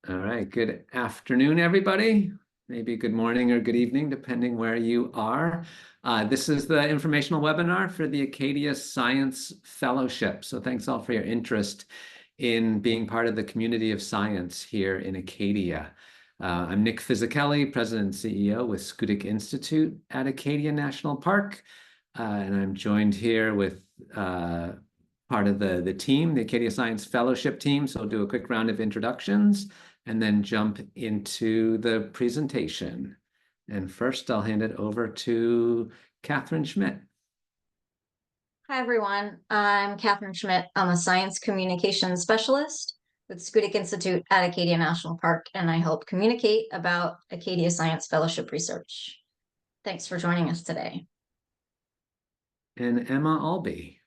All right, good afternoon, everybody. Maybe good morning or good evening, depending where you are. This is the informational webinar for the Acadia Science Fellowship. So thanks all for your interest in being part of the community of science here in Acadia. I'm Nick Fisichella, President and CEO with Schoodic Institute at Acadia National Park. And I'm joined here with part of the team, the Acadia Science Fellowship team. So I'll do a quick round of introductions and then jump into the presentation. And first, I'll hand it over to Catherine Schmidt. Hi, everyone. I'm Catherine Schmidt. I'm a science communications specialist with Schoodic Institute at Acadia National Park, and I help communicate about Acadia Science Fellowship research. Thanks for joining us today. And Emma Albee.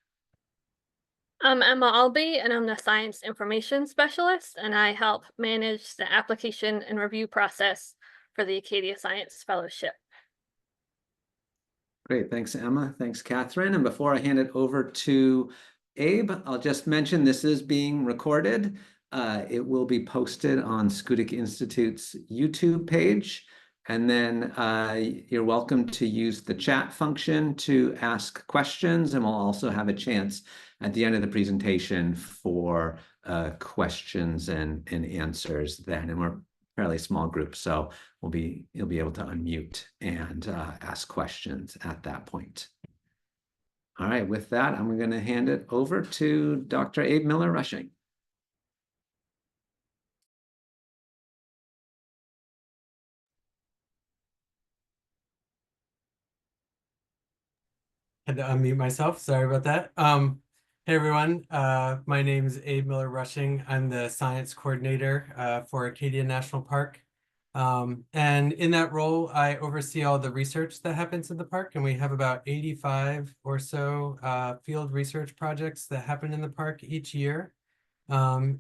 I'm Emma Albee, and I'm the Science Information Specialist, and I help manage the application and review process for the Acadia Science Fellowship. Great, thanks, Emma. Thanks, Catherine. And before I hand it over to Abe, I'll just mention this is being recorded. It will be posted on Schoodic Institute's YouTube page. And then you're welcome to use the chat function to ask questions, and we'll also have a chance at the end of the presentation for questions and answers then. And we're a fairly small group, so you'll be able to unmute and ask questions at that point. All right, with that, I'm going to hand it over to Dr. Abe Miller-Rushing. Had to unmute myself. Sorry about that. Hey, everyone. My name is Abe Miller-Rushing. I'm the science coordinator for Acadia National Park. And in that role, I oversee all the research that happens in the park. And we have about 85 or so field research projects that happen in the park each year. Well,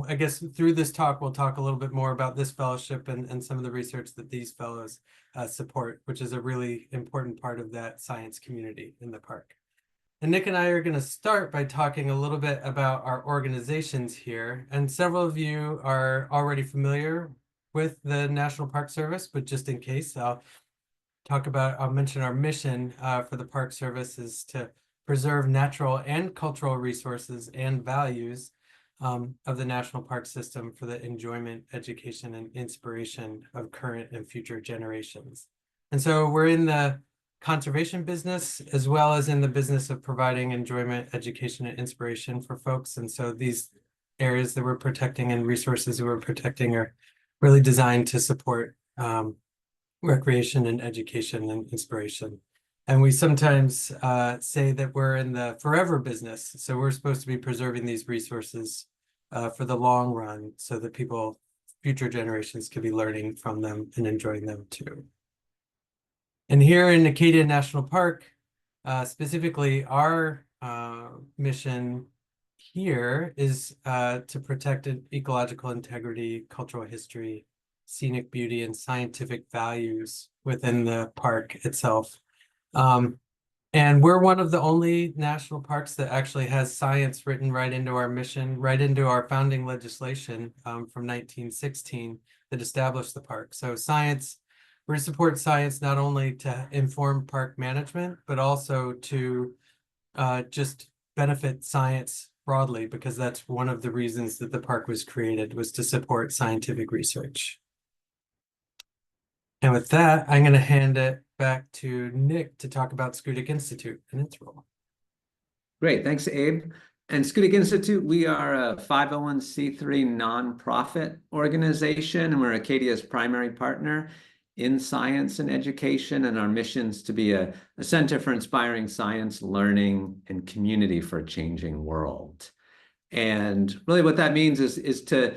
I guess through this talk, we'll talk a little bit more about this fellowship and some of the research that these fellows support, which is a really important part of that science community in the park. And Nick and I are going to start by talking a little bit about our organizations here. And several of you are already familiar with the National Park Service, but just in case, I'll mention our mission for the Park Service is to preserve natural and cultural resources and values of the national park system for the enjoyment, education, and inspiration of current and future generations. And so we're in the conservation business as well as in the business of providing enjoyment, education, and inspiration for folks. And so these areas that we're protecting and resources that we're protecting are really designed to support recreation and education and inspiration. And we sometimes say that we're in the forever business. So we're supposed to be preserving these resources for the long run so that future generations can be learning from them and enjoying them too. And here in Acadia National Park, specifically our mission here is to protect ecological integrity, cultural history, scenic beauty, and scientific values within the park itself. And we're one of the only national parks that actually has science written right into our mission, right into our founding legislation from 1916 that established the park. So we support science not only to inform park management, but also to just benefit science broadly, because that's one of the reasons that the park was created, was to support scientific research. And with that, I'm going to hand it back to Nick to talk about Schoodic Institute and its role. Great, thanks, Abe. And Schoodic Institute, we are a 501c3 nonprofit organization, and we're Acadia's primary partner in science and education, and our mission's to be a center for inspiring science, learning, and community for a changing world. And really what that means is to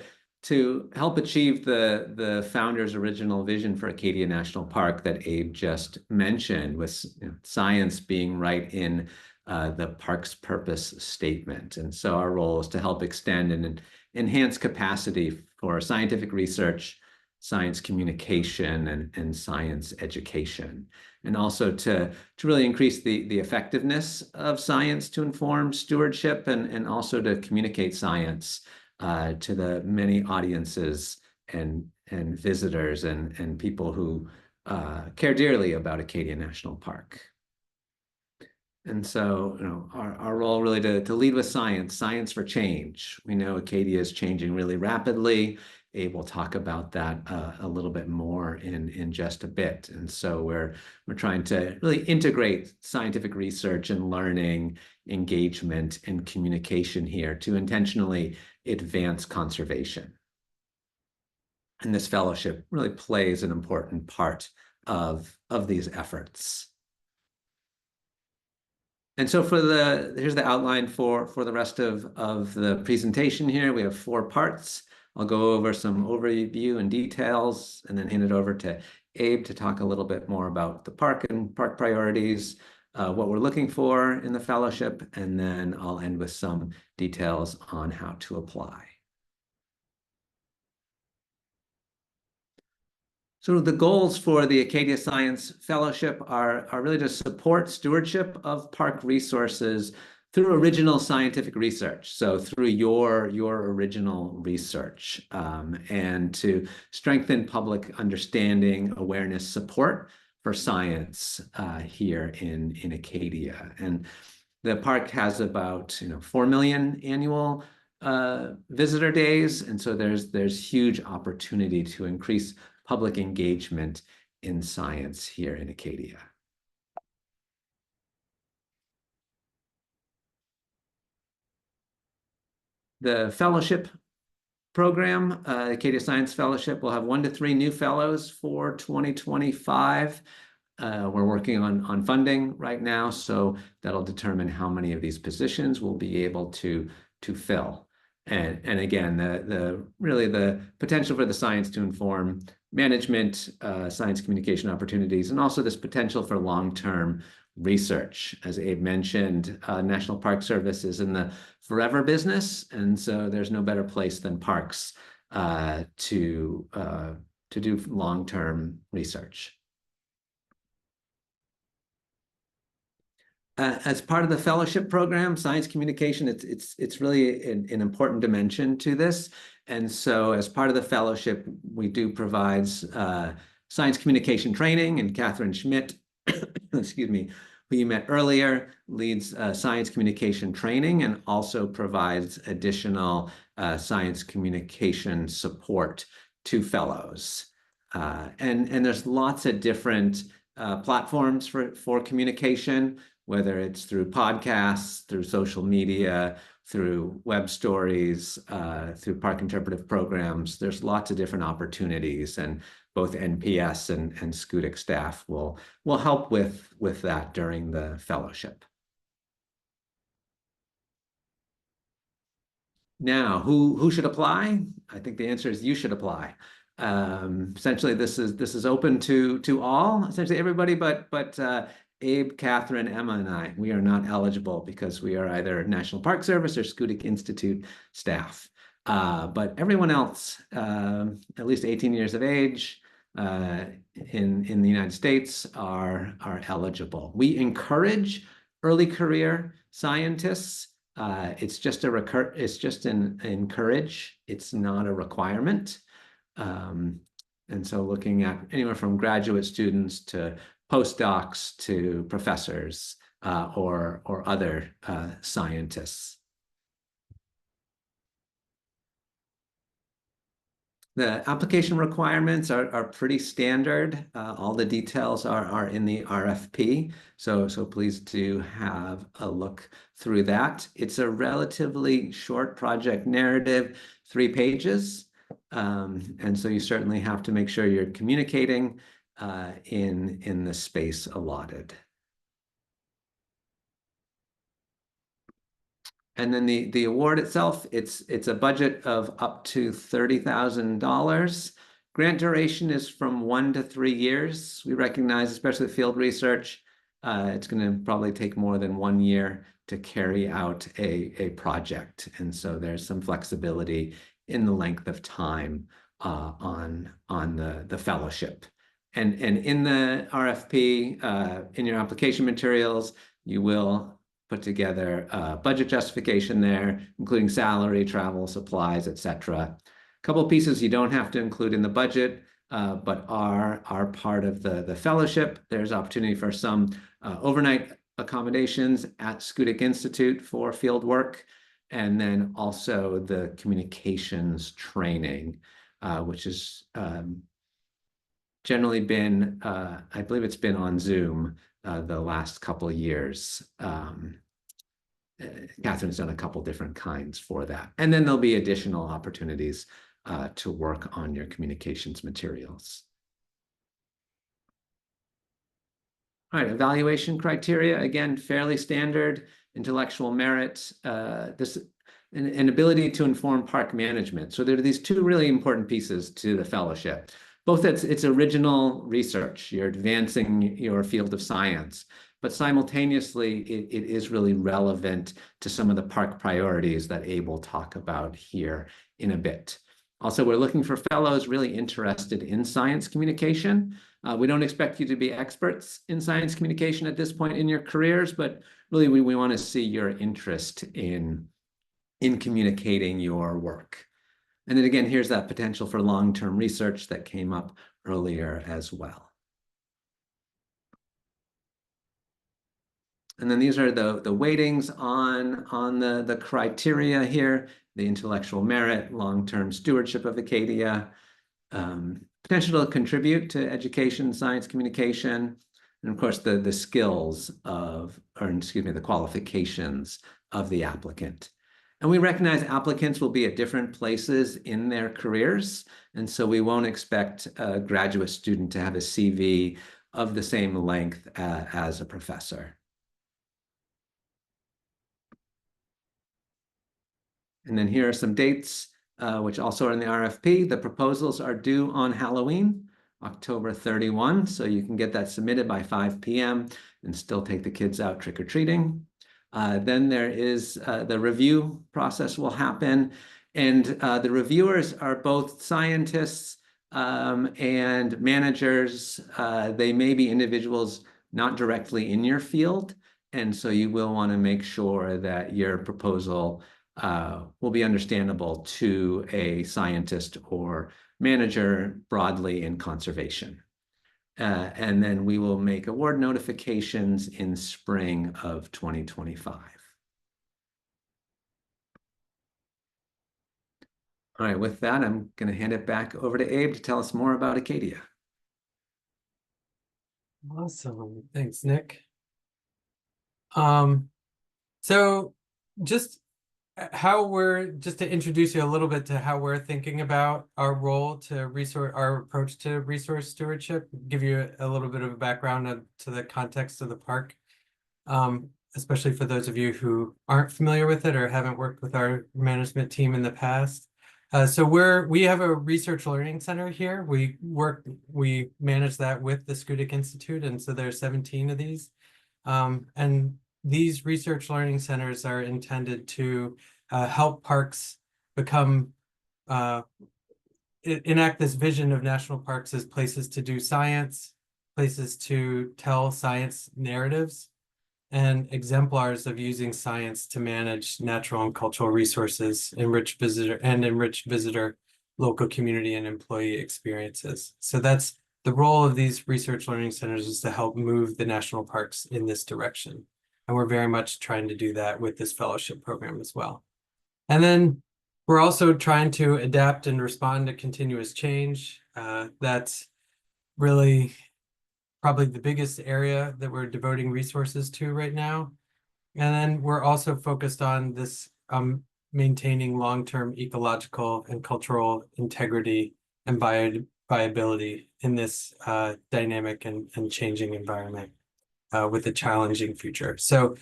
help achieve the founder's original vision for Acadia National Park that Abe just mentioned, with science being right in the park's purpose statement. And so our role is to help extend and enhance capacity for scientific research, science communication, and science education, and also to really increase the effectiveness of science to inform stewardship and also to communicate science to the many audiences and visitors and people who care dearly about Acadia National Park. And so, our role really to lead with science for change. We know Acadia is changing really rapidly. Abe will talk about that a little bit more in just a bit. And so we're trying to really integrate scientific research and learning, engagement, and communication here to intentionally advance conservation. And this fellowship really plays an important part of these efforts. And so here's the outline for the rest of the presentation here. We have 4 parts. I'll go over some overview and details and then hand it over to Abe to talk a little bit more about the park and park priorities, what we're looking for in the fellowship, and then I'll end with some details on how to apply. So the goals for the Acadia Science Fellowship are really to support stewardship of park resources through original scientific research. So through your original research, and to strengthen public understanding, awareness, support for science here in Acadia. And the park has about 4 million annual visitor days, and so there's huge opportunity to increase public engagement in science here in Acadia. The fellowship program, Acadia Science Fellowship, will have 1 to 3 new fellows for 2025. We're working on funding right now, so that'll determine how many of these positions we'll be able to fill. And again, really the potential for the science to inform management, science communication opportunities, and also this potential for long-term research. As Abe mentioned, National Park Service is in the forever business, and so there's no better place than parks to do long-term research. As part of the fellowship program, science communication, it's really an important dimension to this. And so as part of the fellowship, we do provide science communication training, and Catherine Schmidt, excuse me, who you met earlier, leads science communication training and also provides additional science communication support to fellows. And there's lots of different platforms for communication, whether it's through podcasts, through social media, through web stories, through park interpretive programs. There's lots of different opportunities, and both NPS and SCUDIC staff will help with that during the fellowship. Now, who should apply? I think the answer is you should apply. Essentially, this is open to all, essentially everybody, but Abe, Catherine, Emma, and I, we are not eligible because we are either National Park Service or SCUDIC Institute staff. But everyone else, at least 18 years of age in the United States, are eligible. We encourage early career scientists. It's just an encourage. It's not a requirement. And so looking at anywhere from graduate students to postdocs to professors or other scientists. The application requirements are pretty standard. All the details are in the RFP, so please do have a look through that. It's a relatively short project narrative, 3 pages, and so you certainly have to make sure you're communicating in the space allotted. And then the award itself, it's a budget of up to $30,000. Grant duration is from 1 to 3 years. We recognize, especially field research, it's going to probably take more than 1 year to carry out a project. And so there's some flexibility in the length of time on the fellowship. And in the RFP, in your application materials, you will put together a budget justification there, including salary, travel, supplies, etc. A couple of pieces you don't have to include in the budget, but are part of the fellowship. There's opportunity for some overnight accommodations at Schoodic Institute for field work, and then also the communications training, which is generally been, I believe it's been on Zoom the last couple of years. Catherine's done a couple different kinds for that. And then there'll be additional opportunities to work on your communications materials. All right, evaluation criteria, again, fairly standard: intellectual merit, an ability to inform park management. So there are these two really important pieces to the fellowship. Both it's original research, you're advancing your field of science, but simultaneously it is really relevant to some of the park priorities that Abe will talk about here in a bit. Also, we're looking for fellows really interested in science communication. We don't expect you to be experts in science communication at this point in your careers, but really we want to see your interest in communicating your work. And then again, here's that potential for long-term research that came up earlier as well. And then these are the weightings on the criteria here: the intellectual merit, long-term stewardship of Acadia, potential to contribute to education, science communication, and of course the skills of, or excuse me, the qualifications of the applicant. And we recognize applicants will be at different places in their careers, and so we won't expect a graduate student to have a CV of the same length as a professor. And then here are some dates, which also are in the RFP. The proposals are due on Halloween, October 31, so you can get that submitted by 5 p.m. and still take the kids out trick-or-treating. Then there is the review process will happen, and the reviewers are both scientists and managers. They may be individuals not directly in your field, and so you will want to make sure that your proposal will be understandable to a scientist or manager broadly in conservation. And then we will make award notifications in spring of 2025. All right, with that, I'm going to hand it back over to Abe to tell us more about Acadia. Awesome. Thanks, Nick. So just to introduce you a little bit to how we're thinking about our role to our approach to resource stewardship, give you a little bit of a background to the context of the park, especially for those of you who aren't familiar with it or haven't worked with our management team in the past. So we have a research learning center here. We manage that with the Schoodic Institute, and so there are 17 of these. And these research learning centers are intended to help parks become, enact this vision of national parks as places to do science, places to tell science narratives, and exemplars of using science to manage natural and cultural resources, enrich visitor, local community, and employee experiences. So that's the role of these research learning centers, is to help move the national parks in this direction. And we're very much trying to do that with this fellowship program as well. And then we're also trying to adapt and respond to continuous change. That's really probably the biggest area that we're devoting resources to right now. And then we're also focused on this maintaining long-term ecological and cultural integrity and viability in this dynamic and changing environment with a challenging future. So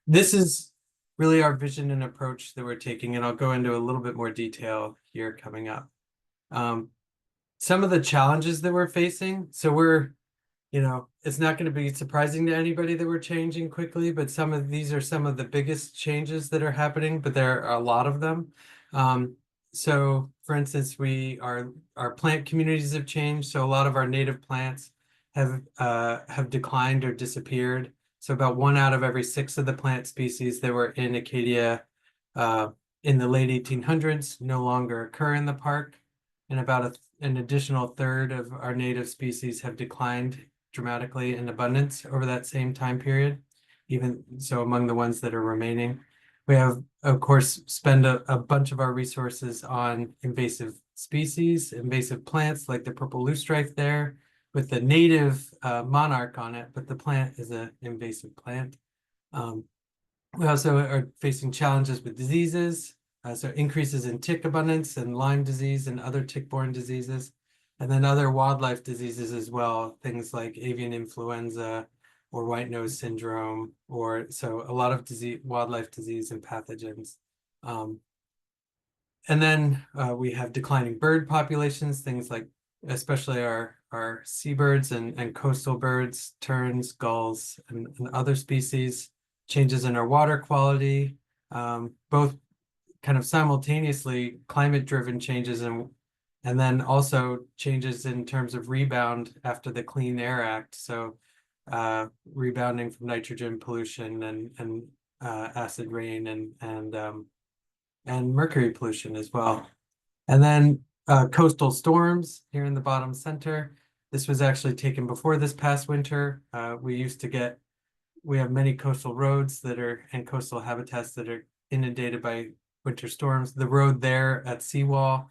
this is really our vision and approach that we're taking, and I'll go into a little bit more detail here coming up. Some of the challenges that we're facing, so it's not going to be surprising to anybody that we're changing quickly, but these are some of the biggest changes that are happening, but there are a lot of them. So for instance, our plant communities have changed. So a lot of our native plants have declined or disappeared. So about 1 out of every 6 of the plant species that were in Acadia in the late 1800s no longer occur in the park. And about an additional third of our native species have declined dramatically in abundance over that same time period. Even so, among the ones that are remaining, we have, of course, spend a bunch of our resources on invasive species, invasive plants like the purple loosestrife there, with the native monarch on it, but the plant is an invasive plant. We also are facing challenges with diseases, so increases in tick abundance and Lyme disease and other tick-borne diseases, and then other wildlife diseases as well, things like avian influenza or white nose syndrome, or so a lot of wildlife disease and pathogens. And then we have declining bird populations, things like especially our seabirds and coastal birds, terns, gulls, and other species, changes in our water quality, both kind of simultaneously climate-driven changes and then also changes in terms of rebound after the Clean Air Act. So rebounding from nitrogen pollution and acid rain and mercury pollution as well. And then coastal storms here in the bottom center. This was actually taken before this past winter. We have many coastal roads and coastal habitats that are inundated by winter storms. The road there at Seawall,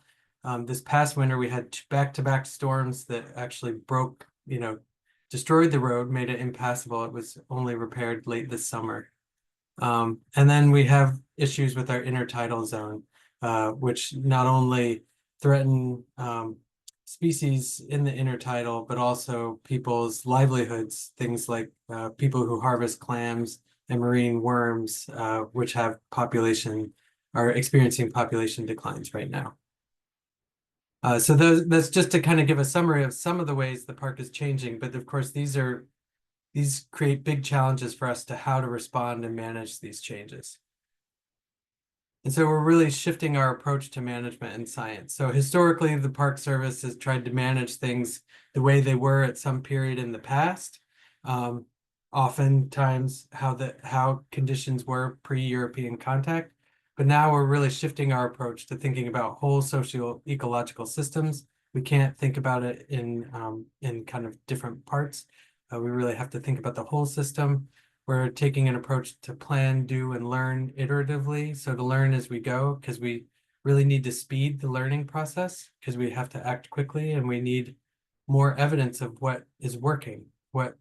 this past winter, we had back-to-back storms that actually destroyed the road, made it impassable. It was only repaired late this summer. And then we have issues with our intertidal zone, which not only threaten species in the intertidal, but also people's livelihoods, things like people who harvest clams and marine worms, which are experiencing population declines right now. So that's just to kind of give a summary of some of the ways the park is changing, but of course these create big challenges for us to how to respond and manage these changes. And so we're really shifting our approach to management and science. So historically, the Park Service has tried to manage things the way they were at some period in the past. Oftentimes how conditions were pre-European contact. But now we're really shifting our approach to thinking about whole socio-ecological systems. We can't think about it in kind of different parts. We really have to think about the whole system. We're taking an approach to plan, do, and learn iteratively. So to learn as we go, because we really need to speed the learning process, because we have to act quickly and we need more evidence of what is working, what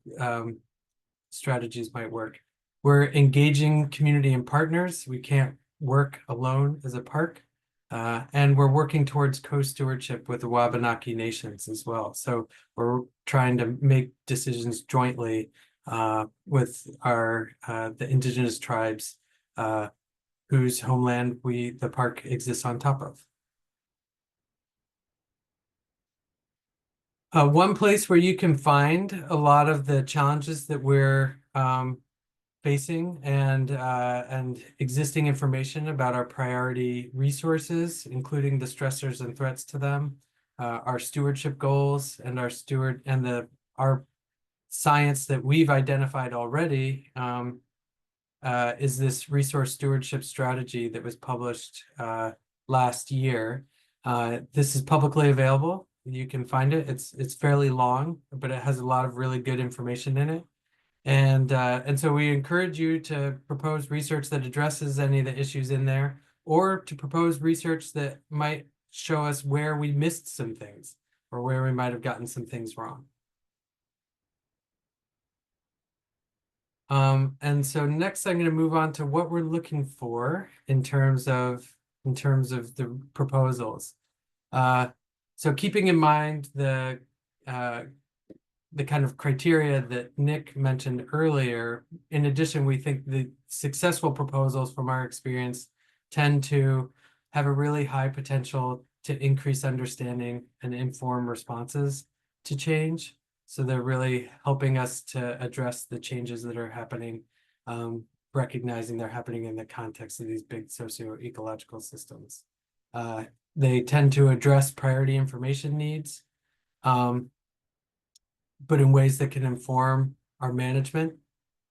strategies might work. We're engaging community and partners. We can't work alone as a park. And we're working towards co-stewardship with the Wabanaki nations as well. So we're trying to make decisions jointly with the indigenous tribes whose homeland the park exists on top of. One place where you can find a lot of the challenges that we're facing and existing information about our priority resources, including the stressors and threats to them, our stewardship goals, and our science that we've identified already is this resource stewardship strategy that was published last year. This is publicly available. You can find it. It's fairly long, but it has a lot of really good information in it. And so we encourage you to propose research that addresses any of the issues in there, or to propose research that might show us where we missed some things or where we might have gotten some things wrong. And so next I'm going to move on to what we're looking for in terms of the proposals. So keeping in mind the kind of criteria that Nick mentioned earlier, in addition, we think the successful proposals from our experience tend to have a really high potential to increase understanding and inform responses to change. So they're really helping us to address the changes that are happening, recognizing they're happening in the context of these big socio-ecological systems. They tend to address priority information needs, but in ways that can inform our management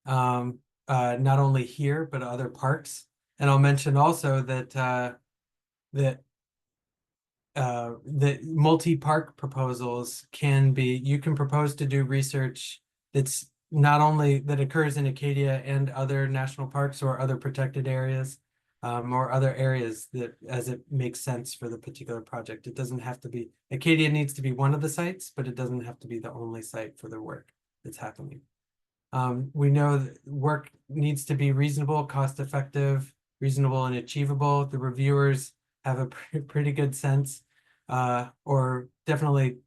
not only here, but other parks. And I'll mention also that that multi-park proposals you can propose to do research that's not only that occurs in Acadia and other national parks or other protected areas, or other areas that as it makes sense for the particular project. It doesn't have to be, Acadia needs to be one of the sites, but it doesn't have to be the only site for the work that's happening. We know that work needs to be reasonable, cost-effective, reasonable and achievable. The reviewers have a pretty good sense, or definitely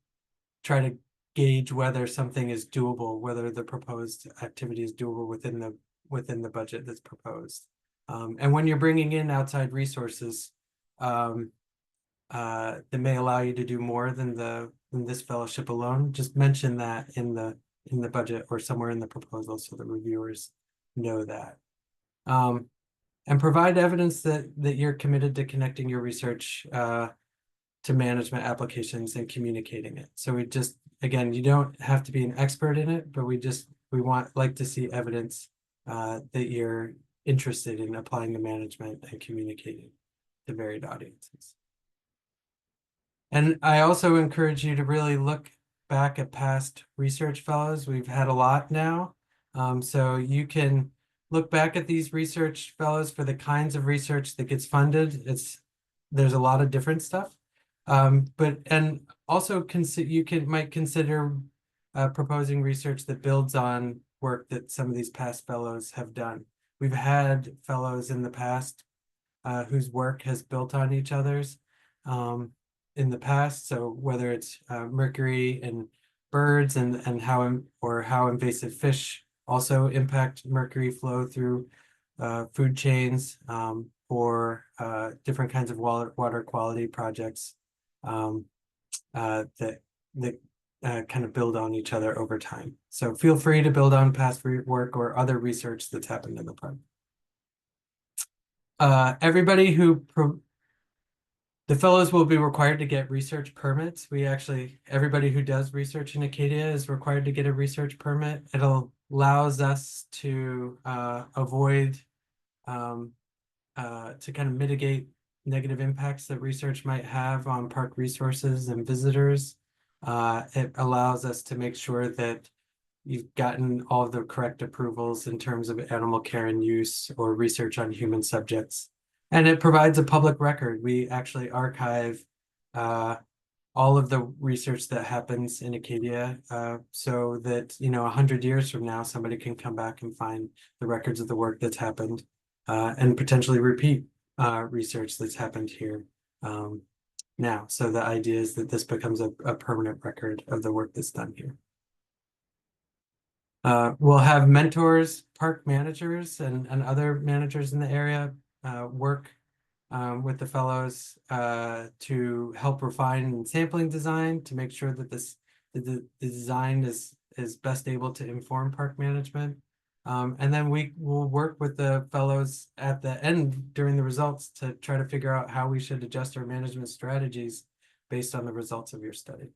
try to gauge whether something is doable, whether the proposed activity is doable within the budget that's proposed. And when you're bringing in outside resources, that may allow you to do more than this fellowship alone, just mention that in the budget or somewhere in the proposal so the reviewers know that. And provide evidence that you're committed to connecting your research to management applications and communicating it. So we just, again, you don't have to be an expert in it, but we like to see evidence that you're interested in applying to management and communicating to varied audiences. And I also encourage you to really look back at past research fellows. We've had a lot now. So you can look back at these research fellows for the kinds of research that gets funded. There's a lot of different stuff. And also might consider proposing research that builds on work that some of these past fellows have done. We've had fellows in the past whose work has built on each other's in the past. So whether it's mercury and birds and how invasive fish also impact mercury flow through food chains, or different kinds of water quality projects that kind of build on each other over time. So feel free to build on past work or other research that's happened in the park. Everybody the fellows will be required to get research permits. Everybody who does research in Acadia is required to get a research permit. It allows us to avoid, to kind of mitigate negative impacts that research might have on park resources and visitors. It allows us to make sure that you've gotten all of the correct approvals in terms of animal care and use or research on human subjects. And it provides a public record. We actually archive all of the research that happens in Acadia, so that 100 years from now, somebody can come back and find the records of the work that's happened, and potentially repeat research that's happened here now. So the idea is that this becomes a permanent record of the work that's done here. We'll have mentors, park managers, and other managers in the area work with the fellows to help refine sampling design to make sure that the design is best able to inform park management. And then we will work with the fellows at the end during the results to try to figure out how we should adjust our management strategies based on the results of your study.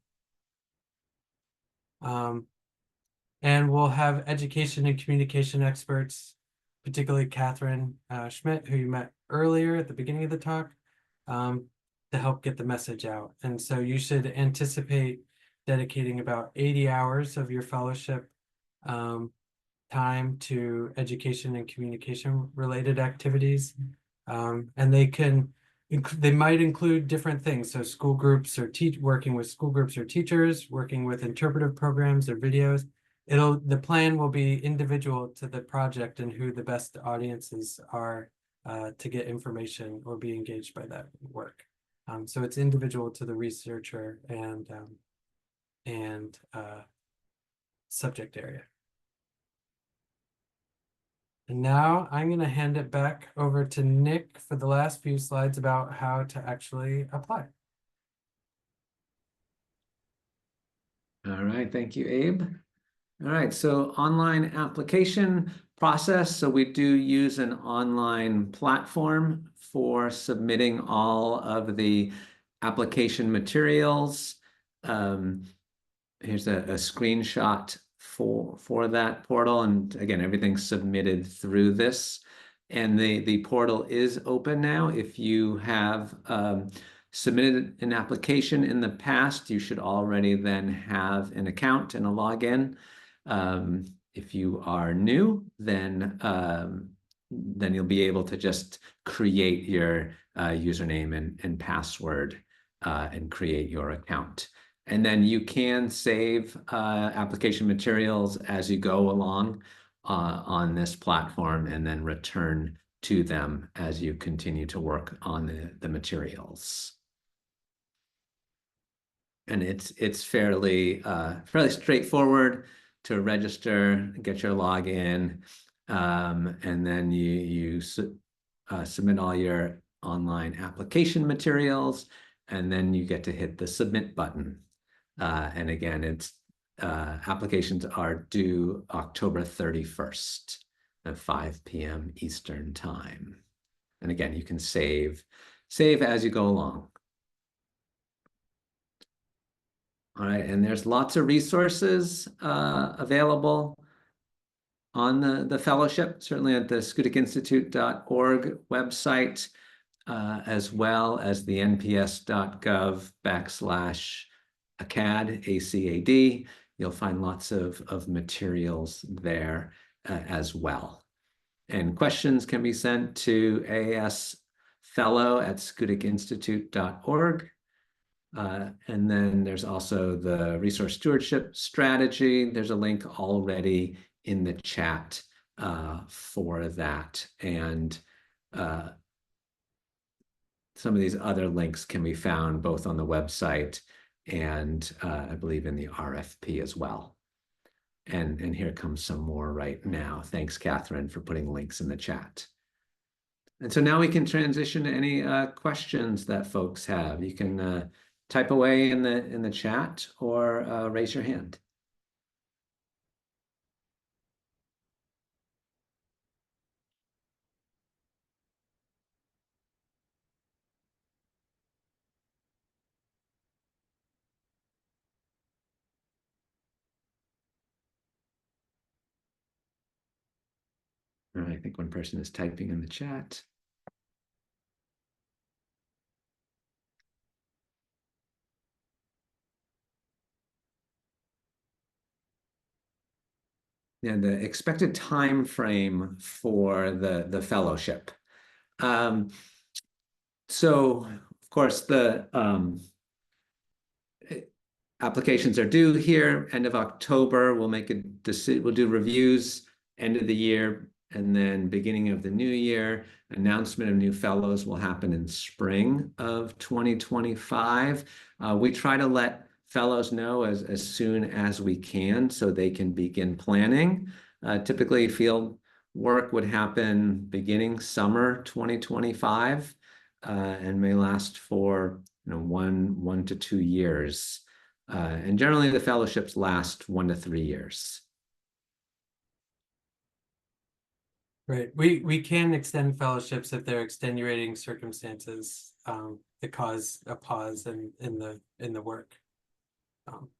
And we'll have education and communication experts, particularly Catherine Schmidt, who you met earlier at the beginning of the talk, to help get the message out. And so you should anticipate dedicating about 80 hours of your fellowship time to education and communication related activities. And they might include different things. So school groups or working with school groups or teachers, working with interpretive programs or videos. The plan will be individual to the project and who the best audiences are to get information or be engaged by that work. So it's individual to the researcher and subject area. And now I'm going to hand it back over to Nick for the last few slides about how to actually apply. All right, thank you, Abe. All right, so online application process. So we do use an online platform for submitting all of the application materials. Here's a screenshot for that portal. And again, everything's submitted through this. And the portal is open now. If you have submitted an application in the past, you should already then have an account and a login. If you are new, then you'll be able to just create your username and password and create your account. And then you can save application materials as you go along on this platform and then return to them as you continue to work on the materials. And it's fairly straightforward to register, get your login, and then you submit all your online application materials, and then you get to hit the submit button. And again, applications are due October 31st at 5 p.m. Eastern time. And again, you can save as you go along. All right, and there's lots of resources available on the fellowship, certainly at the SchoolInstitute.org website, as well as the nps.gov/ACAD, ACAD. You'll find lots of materials there as well. And questions can be sent to asfellow@SchoolInstitute.org. And then there's also the resource stewardship strategy. There's a link already in the chat for that. And some of these other links can be found both on the website and I believe in the RFP as well. And here comes some more right now. Thanks, Catherine, for putting links in the chat. And so now we can transition to any questions that folks have. You can type away in the chat or raise your hand. All right, I think one person is typing in the chat. Yeah, the expected time frame for the fellowship. So, of course, the applications are due here end of October. We'll make a decision. We'll do reviews end of the year, and then beginning of the new year. Announcement of new fellows will happen in spring of 2025. We try to let fellows know as soon as we can so they can begin planning. Typically, field work would happen beginning summer 2025 and may last for 1 to 2 years. And generally, the fellowships last 1 to 3 years. Right. We can extend fellowships if there are extenuating circumstances that cause a pause in the work. So.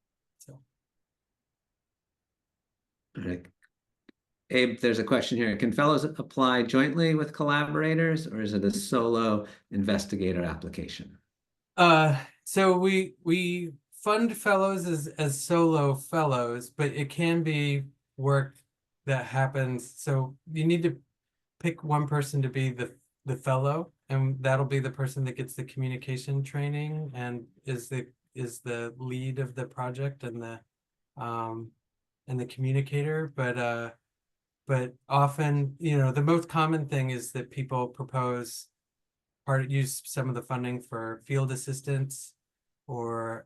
All right. Abe, there's a question here. Can fellows apply jointly with collaborators, or is it a solo investigator application? So we fund fellows as solo fellows, but it can be work that happens. So you need to pick one person to be the fellow, and that'll be the person that gets the communication training and is the lead of the project and the communicator. But often, the most common thing is that people propose use some of the funding for field assistants or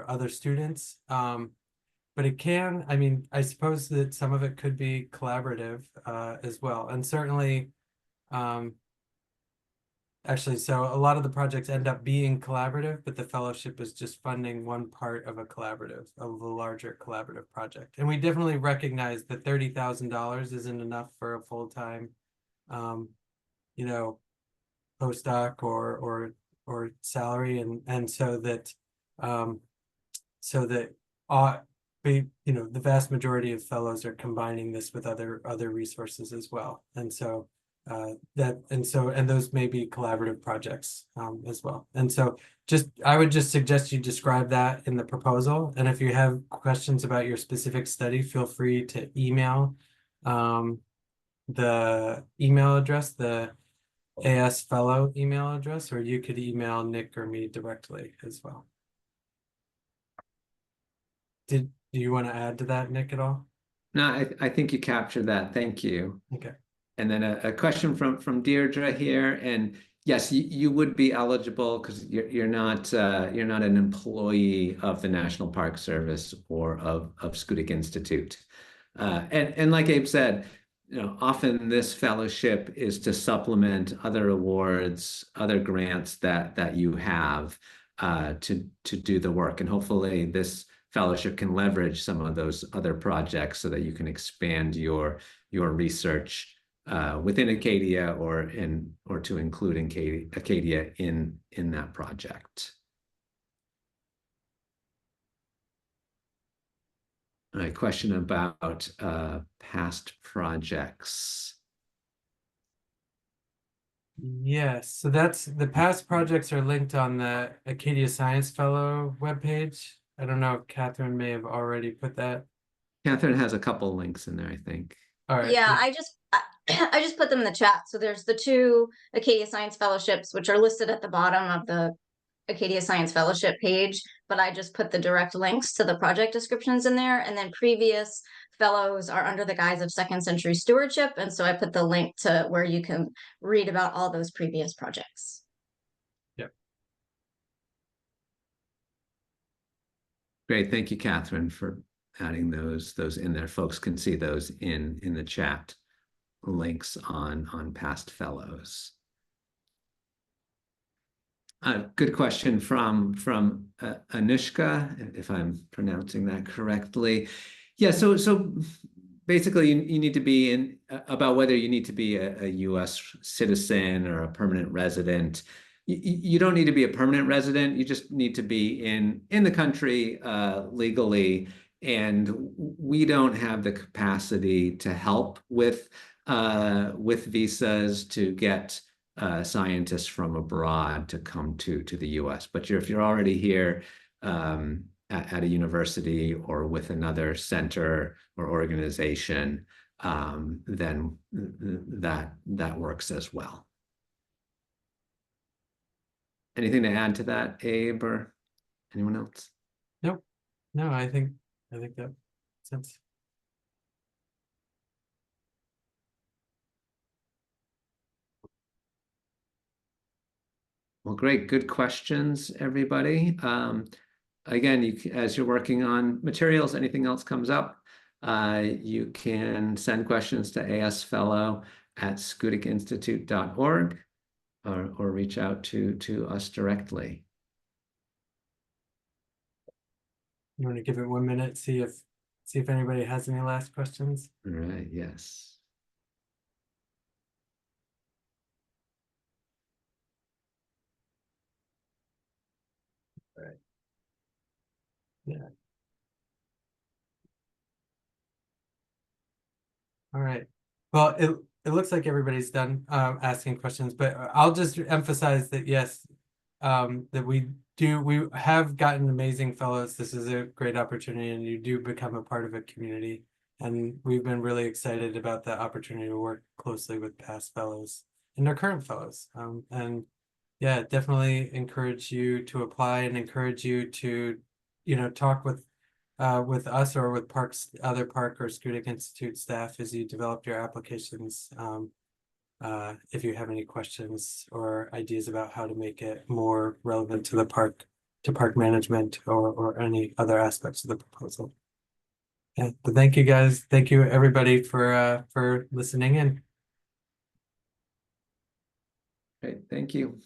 other students. But it can, I suppose that some of it could be collaborative as well. And certainly, actually, so a lot of the projects end up being collaborative, but the fellowship is just funding one part of a larger collaborative project. And we definitely recognize that $30,000 isn't enough for a full-time, postdoc or salary, and so that the vast majority of fellows are combining this with other resources as well. And so and those may be collaborative projects as well. And so I would just suggest you describe that in the proposal. And if you have questions about your specific study, feel free to email the email address, the AS Fellow email address, or you could email Nick or me directly as well. Do you want to add to that, Nick, at all? No, I think you captured that. Thank you. Okay. And then a question from Deirdre here, and yes, you would be eligible because you're not an employee of the National Park Service or of Schoodic Institute. And like Abe said, often this fellowship is to supplement other awards, other grants that you have to do the work, and hopefully this fellowship can leverage some of those other projects so that you can expand your research within Acadia or to include Acadia in that project. All right, question about past projects. Yes, so the past projects are linked on the Acadia Science Fellow webpage. I don't know if Catherine may have already put that. Catherine has a couple links in there, I think. All right. Yeah, I just put them in the chat. So there's the 2 Acadia Science Fellowships, which are listed at the bottom of the Acadia Science Fellowship page, but I just put the direct links to the project descriptions in there. And then previous fellows are under the guise of second century stewardship. And so I put the link to where you can read about all those previous projects. Yep. Great, thank you, Catherine, for adding those in there. Folks can see those in the chat links on past fellows. Good question from Anushka, if I'm pronouncing that correctly. Yeah, so basically you need to be about whether you need to be a US citizen or a permanent resident. You don't need to be a permanent resident. You just need to be in the country legally. And we don't have the capacity to help with visas to get scientists from abroad to come to the US. But if you're already here at a university or with another center or organization, then that works as well. Anything to add to that, Abe, or anyone else? Nope. No, I think that makes sense. Well, great. Good questions, everybody. Again, as you're working on materials, anything else comes up, you can send questions to asfellow@schoodicinstitute.org or reach out to us directly. You want to give it 1 minute, see if anybody has any last questions? All right, yes. Right. Yeah. All right. Well, it looks like everybody's done asking questions, but I'll just emphasize that yes, that we have gotten amazing fellows. This is a great opportunity, and you do become a part of a community. And we've been really excited about the opportunity to work closely with past fellows and our current fellows. And yeah, definitely encourage you to apply and encourage you to, talk with us or with other Park or Schoodic Institute staff as you develop your applications. If you have any questions or ideas about how to make it more relevant to the park, to park management or any other aspects of the proposal. Yeah, but thank you guys. Thank you everybody for listening in. Great, thank you.